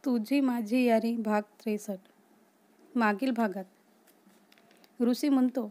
तुझी माझी यारी भाग 63. मागील भागात ऋषी म्हणतो,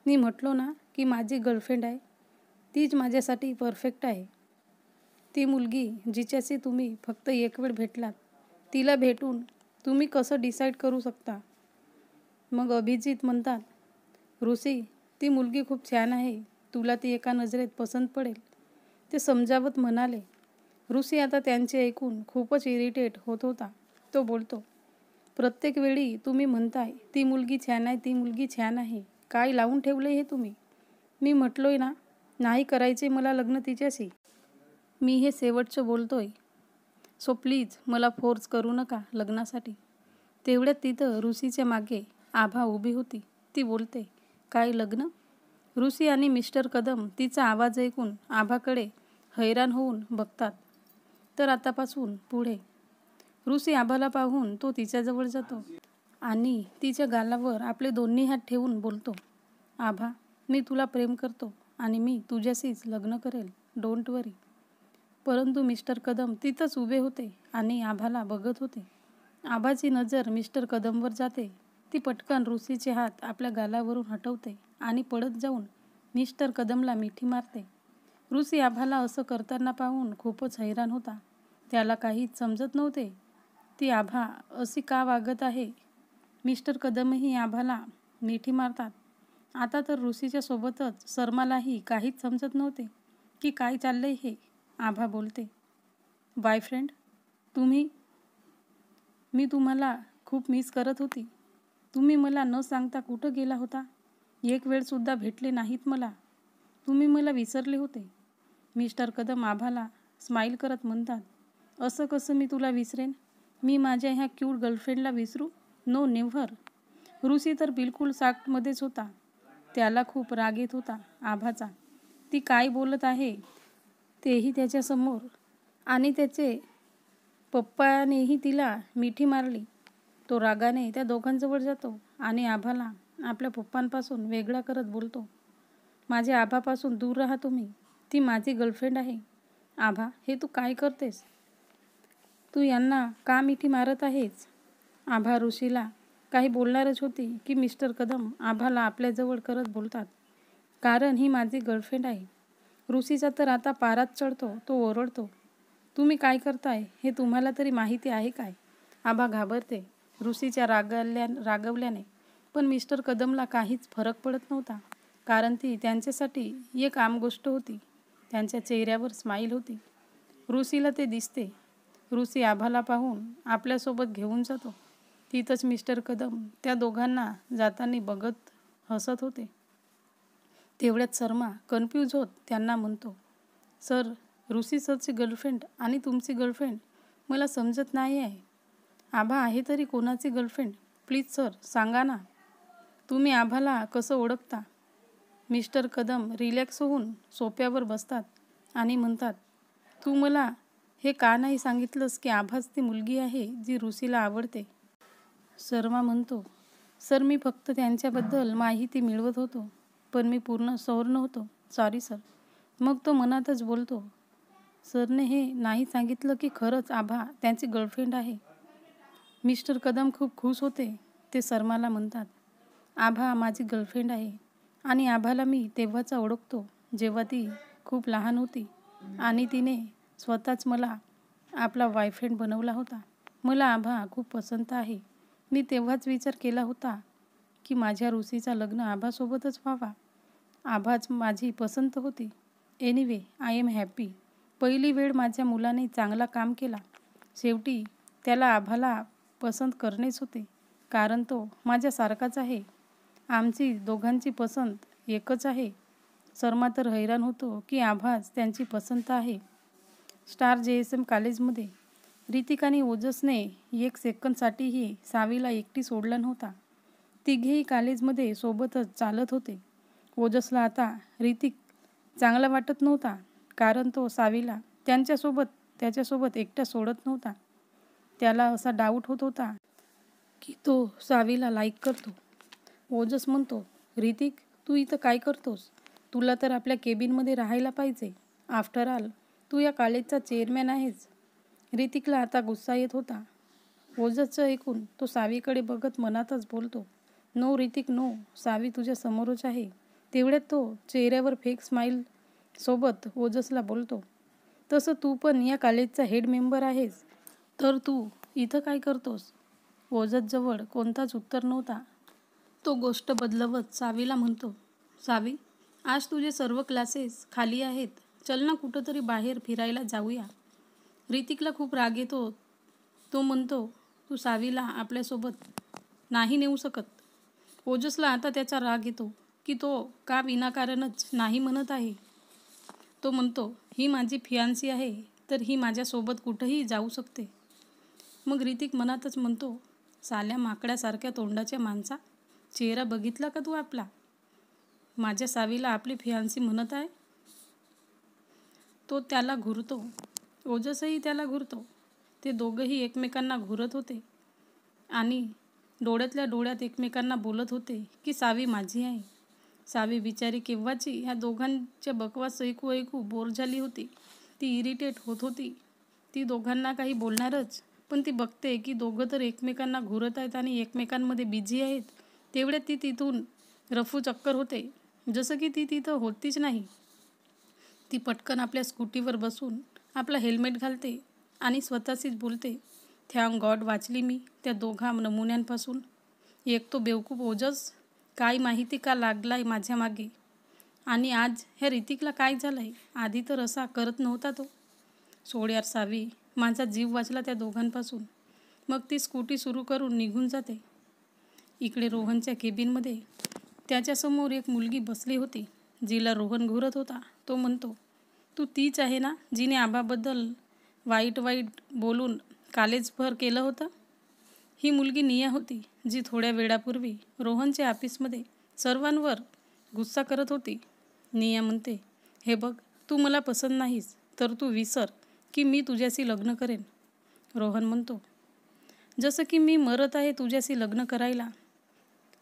मी म्हटलो ना की माझी गर्लफ्रेंड आहे, तीच माझ्यासाठी परफेक्ट आहे. ती मुलगी जिच्याशी तुम्ही फक्त एक वेळ भेटलात, तिला भेटून तुम्ही कसं डिसाईड करू शकता. मग अभिजित म्हणतात, ऋषी ती मुलगी खूप छान आहे, तुला ती एका नजरेत पसंत पडेल. ते समजावत म्हणाले. ऋषी आता त्यांचे ऐकून खूपच इरिटेट होत होता. तो बोलतो, प्रत्येक वेळी तुम्ही म्हणताय ती मुलगी छान आहे, ती मुलगी छान आहे. काय लावून ठेवलं हे तुम्ही? मी म्हटलोय ना, नाही करायचे मला लग्न तिच्याशी. मी हे शेवटचं बोलतोय. सो प्लीज मला फोर्स करू नका लग्नासाठी. तेवढ्यात तिथं ऋषीच्या मागे आभा उभी होती. ती बोलते, काय लग्न? ऋषी आणि मिस्टर कदम तिचा आवाज ऐकून आभाकडे हैराण होऊन बघतात. तर आतापासून पुढे ऋषी आभाला पाहून तो तिच्याजवळ जातो आणि तिच्या गालावर आपले दोन्ही हात ठेवून बोलतो, आभा मी तुला प्रेम करतो आणि मी तुझ्याशीच लग्न करेल, डोंट वरी. परंतु मिस्टर कदम तिथंच उभे होते आणि आभाला बघत होते. आभाची नजर मिस्टर कदमवर जाते. ती पटकन ऋषीचे हात आपल्या गालावरून हटवते आणि पळत जाऊन मिस्टर कदमला मिठी मारते. ऋषी आभाला असं करताना पाहून खूपच हैराण होता. त्याला काहीच समजत नव्हते. ती आभा अशी का वागत आहे? मिस्टर कदमही आभाला मिठी मारतात. आता तर ऋषीच्या सोबतच शर्मालाही काहीच समजत नव्हते की काय चाललंय हे. आभा बोलते, बॉयफ्रेंड मी तुम्हाला खूप मिस करत होती. तुम्ही मला न सांगता कुठं गेला होता? एक वेळसुद्धा भेटले नाहीत मला. तुम्ही मला विसरले होते. मिस्टर कदम आभाला स्माईल करत म्हणतात, असं कसं मी तुला विसरेन? मी माझ्या ह्या क्यूट गर्लफ्रेंडला विसरू? No never. ऋषी तर बिलकुल शॉकमध्येच होता. त्याला खूप राग येत होता आभाचा. ती काय बोलत आहे तेही त्याच्यासमोर. आणि त्याचे पप्पानेही तिला मिठी मारली. तो रागाने त्या दोघांजवळ जातो आणि आभाला आपल्या पप्पांपासून वेगळा करत बोलतो, माझ्या आभापासून दूर राहा तुम्ही. ती माझी गर्लफ्रेंड आहे. आभा हे तू काय करतेस? तू यांना का मिठी मारत आहेस? आभा ऋषीला काही बोलणारच होती की मिस्टर कदम आभाला आपल्याजवळ करत बोलतात, कारण ही माझी गर्लफ्रेंड आहे. ऋषीचा तर आता पाराच चढतो. तो ओरडतो, तुम्ही काय करताय हे तुम्हाला तरी माहिती आहे काय? आभा घाबरते ऋषीच्या रागवल्याने. पण मिस्टर कदमला काहीच फरक पडत नव्हता, कारण ती त्यांच्यासाठी एक आम गोष्ट होती. त्यांच्या चेहऱ्यावर स्माईल होती. ऋषीला ते दिसते. ऋषी आभाला पाहून आपल्यासोबत घेऊन जातो. तिथंच मिस्टर कदम त्या दोघांना जाताना बघत हसत होते. तेवढ्यात शर्मा कन्फ्यूज होत त्यांना म्हणतो, सर ऋषी सरची गर्लफ्रेंड आणि तुमची गर्लफ्रेंड मला समजत नाही आहे. आभा आहे तरी कोणाची गर्लफ्रेंड? प्लीज सर सांगा ना. तुम्ही आभाला कसं ओळखता? मिस्टर कदम रिलॅक्स होऊन सोफ्यावर बसतात आणि म्हणतात, तू मला हे का नाही सांगितलंस की आभाच ती मुलगी आहे जी ऋषीला आवडते? शर्मा म्हणतो, सर मी फक्त त्यांच्याबद्दल माहिती मिळवत होतो, पण मी पूर्ण सौर नव्हतो. Sorry sir. मग तो मनातच बोलतो, सरने हे नाही सांगितलं की खरंच आभा त्यांची गर्लफ्रेंड आहे. मिस्टर कदम खूप खुश होते. ते शर्माला म्हणतात, आभा माझी गर्लफ्रेंड आहे आणि आभाला मी तेव्हाचा ओळखतो जेव्हा ती खूप लहान होती आणि तिने स्वतःच मला आपला बॉयफ्रेंड बनवला होता. मला आभा खूप पसंत आहे. मी तेव्हाच विचार केला होता की माझ्या ऋषीचा लग्न आभासोबतच व्हावा. आभाच माझी पसंत होती. Anyway I am happy. पहिली वेळ माझ्या मुलाने चांगला काम केला. शेवटी त्याला आभाला पसंत करणेच होते, कारण तो माझ्यासारखाच आहे. आमची दोघांची पसंत एकच आहे. शर्मा तर हैराण होतो की आभाच त्यांची पसंत आहे. स्टार JSM कॉलेजमध्ये रितिक आणि ओजसने एक सेकंदसाठीही सावीला एकटी सोडला नव्हता. तिघेही कॉलेजमध्ये सोबतच चालत होते. ओजसला आता रितिक चांगला वाटत नव्हता, कारण तो सावीला त्याच्यासोबत एकटा सोडत नव्हता. त्याला असा डाऊट होत होता की तो सावीला लाईक करतो. ओजस म्हणतो, रितिक तू इथं काय करतोस? तुला तर आपल्या केबिनमध्ये राहायला पाहिजे. आफ्टर ऑल तू या कॉलेजचा चेअरमॅन आहेस. रितिकला आता गुस्सा येत होता. ओजसचं ऐकून तो सावीकडे बघत मनातच बोलतो, नो ऋतिक नो, सावी तुझ्या समोरच आहे. तेवढ्यात तो चेहऱ्यावर फेक स्माईल सोबत ओजसला बोलतो, तसं तू पण या कॉलेजचा हेड मेंबर आहेस, तर तू इथं काय करतोस? ओजसजवळ कोणताच उत्तर नव्हता. तो गोष्ट बदलवत सावीला म्हणतो, सावी, आज तुझे सर्व क्लासेस खाली आहेत. चल ना कुठंतरी बाहेर फिरायला जाऊया. ऋतिकला खूप राग येतो. तो म्हणतो, तू सावीला आपल्यासोबत नाही नेऊ शकत. ओजसला आता त्याचा राग येतो की तो का विनाकारणच नाही म्हणत आहे. तो म्हणतो, ही माझी फियांसी आहे, तर ही माझ्यासोबत कुठंही जाऊ शकते. मग ऋतिक मनातच म्हणतो, साल्या माकड्यासारख्या तोंडाच्या माणसा, चेहरा बघितला का तू आपला? माझ्या सावीला आपली फियांसी म्हणत आहे. तो त्याला घुरतो. ओजसही त्याला घुरतो. ते दोघंही एकमेकांना घुरत होते आणि डोळ्यातल्या डोळ्यात एकमेकांना बोलत होते की सावी माझी आहे. सावी बिचारी केव्हाची ह्या दोघांच्या बकवास ऐकू ऐकू बोर झाली होती. ती इरिटेट होत होती. ती दोघांना काही बोलणारच, पण ती बघते की दोघं तर एकमेकांना घुरत आहेत आणि एकमेकांमध्ये बिझी आहेत. तेवढ्यात ती तिथून रफू चक्कर होते, जसं की ती तिथं होतीच नाही. ती पटकन आपल्या स्कूटीवर बसून आपला हेल्मेट घालते आणि स्वतःशीच बोलते, थँक गॉड वाचली मी त्या दोघा नमुन्यांपासून. एक तो बेवकूफ ओजस काय माहिती का लागलाय माझ्या मागे, आणि आज ह्या ऋतिकला काय झालंय? आधी तर असा करत नव्हता तो. सोड यार सावी, माझा जीव वाचला त्या दोघांपासून. मग ती स्कूटी सुरू करून निघून जाते. इकडे रोहनच्या केबिनमध्ये त्याच्यासमोर एक मुलगी बसली होती, जिला रोहन घुरत होता. तो म्हणतो, तू तीच आहे ना जिने आबाबद्दल वाईट बोलून कॉलेजभर केलं होतं? ही मुलगी निया होती, जी थोड्या वेळापूर्वी रोहनच्या ऑफिसमध्ये सर्वांवर गुस्सा करत होती. निया म्हणते, हे बघ, तू मला पसंत नाहीस तर तू विसर की मी तुझ्याशी लग्न करेन. रोहन म्हणतो, जसं की मी मरत आहे तुझ्याशी लग्न करायला.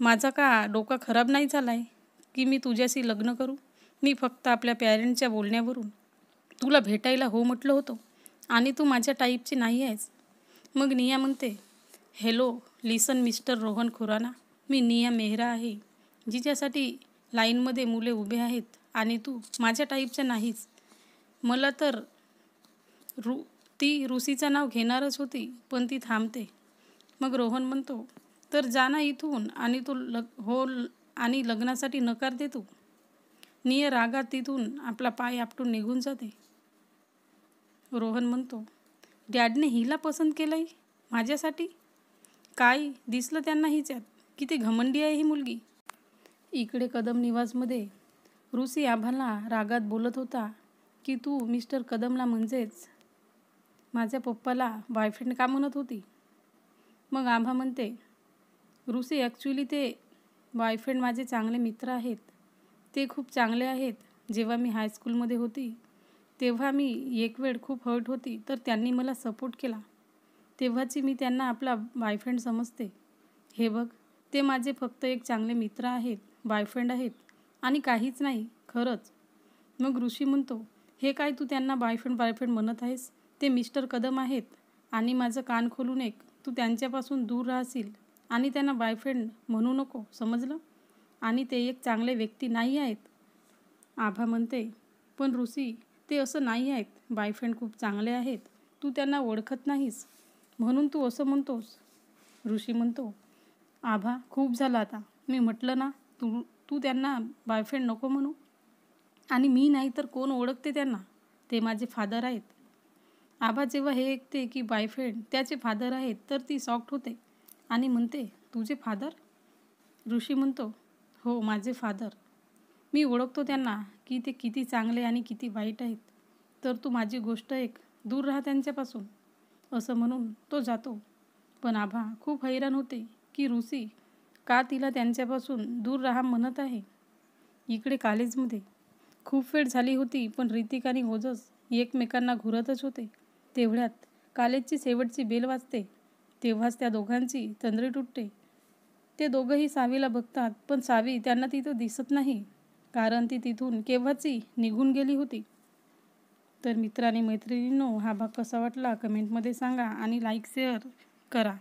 माझा का डोका खराब नाही झालाय की मी तुझ्याशी लग्न करू? मी फक्त आपल्या पॅरेंटच्या बोलण्यावरून तुला भेटायला हो म्हटलं होतं आणि तू माझ्या टाईपची नाही आहेस. मग निया म्हणते, हॅलो लिसन मिस्टर रोहन खुराना, मी निया मेहरा आहे, जिच्यासाठी लाईनमध्ये मुले उभे आहेत आणि तू माझ्या टाईपच्या नाहीस. मला तर ती रुसीचं नाव घेणारच होती, पण ती थांबते. मग रोहन म्हणतो, तर जा ना इथून आणि तू आणि लग्नासाठी नकार दे तू. निया रागात तिथून आपला पाय आपटून निघून जाते. रोहन म्हणतो, डॅडने हिला पसंत केलंय माझ्यासाठी? काय दिसलं त्यांना हिच्यात? किती घमंडी आहे ही मुलगी. इकडे कदम निवासमध्ये ऋषी आभाला रागात बोलत होता की तू मिस्टर कदमला म्हणजेच माझ्या पप्पाला बॉयफ्रेंड का म्हणत होती? मग आभा म्हणते, ऋषी ॲक्च्युली ते बॉयफ्रेंड माझे चांगले मित्र आहेत. ते खूप चांगले आहेत. जेव्हा मी हायस्कूलमध्ये होती तेव्हा मी एक वेळ खूप हर्ट होती, तर त्यांनी मला सपोर्ट केला. तेव्हाची मी त्यांना आपला बॉयफ्रेंड समजते. हे बघ, ते माझे फक्त एक चांगले मित्र आहेत, बॉयफ्रेंड आहेत आणि काहीच नाही खरंच. मग ऋषी म्हणतो, हे काय तू त्यांना बॉयफ्रेंड म्हणत आहेस? ते मिस्टर कदम आहेत आणि माझं कान खोलून ऐक, तू त्यांच्यापासून दूर राहशील आणि त्यांना बॉयफ्रेंड म्हणू नको, समजलं? आणि ते एक चांगले व्यक्ती नाही आहेत. आभा म्हणते, पण ऋषी ते असं नाही आहेत. बॉयफ्रेंड खूप चांगले आहेत. तू त्यांना ओळखत नाहीस म्हणून तू असं म्हणतोस. ऋषी म्हणतो, आभा खूप झालं आता. मी म्हटलं ना तू त्यांना बॉयफ्रेंड नको म्हणू. आणि मी नाही तर कोण ओळखते त्यांना? ते माझे फादर आहेत. आभा जेव्हा हे ऐकते की बॉयफ्रेंड त्याचे फादर आहेत तर ती शॉक्ड होते आणि म्हणते, तुझे फादर? ऋषी म्हणतो, हो माझे फादर. मी ओळखतो त्यांना की ते किती चांगले आणि किती वाईट आहेत. तर तू माझी गोष्ट ऐक, दूर राहा त्यांच्यापासून. असं म्हणून तो जातो. पण आभा खूप हैराण होते की ऋषी का तिला त्यांच्यापासून दूर राहा म्हणत आहे. इकडे कॉलेजमध्ये खूप वेळ झाली होती, पण ऋतिक आणि ओजस एकमेकांना घुरतच होते. तेवढ्यात कॉलेजची शेवटची बेल वाजते. तेव्हाच त्या दोघांची तंद्री तुटते. ते दोघंही सावीला बघतात, पण सावी त्यांना तिथं दिसत नाही, कारण ती तिथून केव्हाची निघून गेली होती. तर मित्रांनी मैत्रिणींनो, हा भाग कसा वाटला कमेंटमध्ये सांगा आणि लाईक शेअर करा.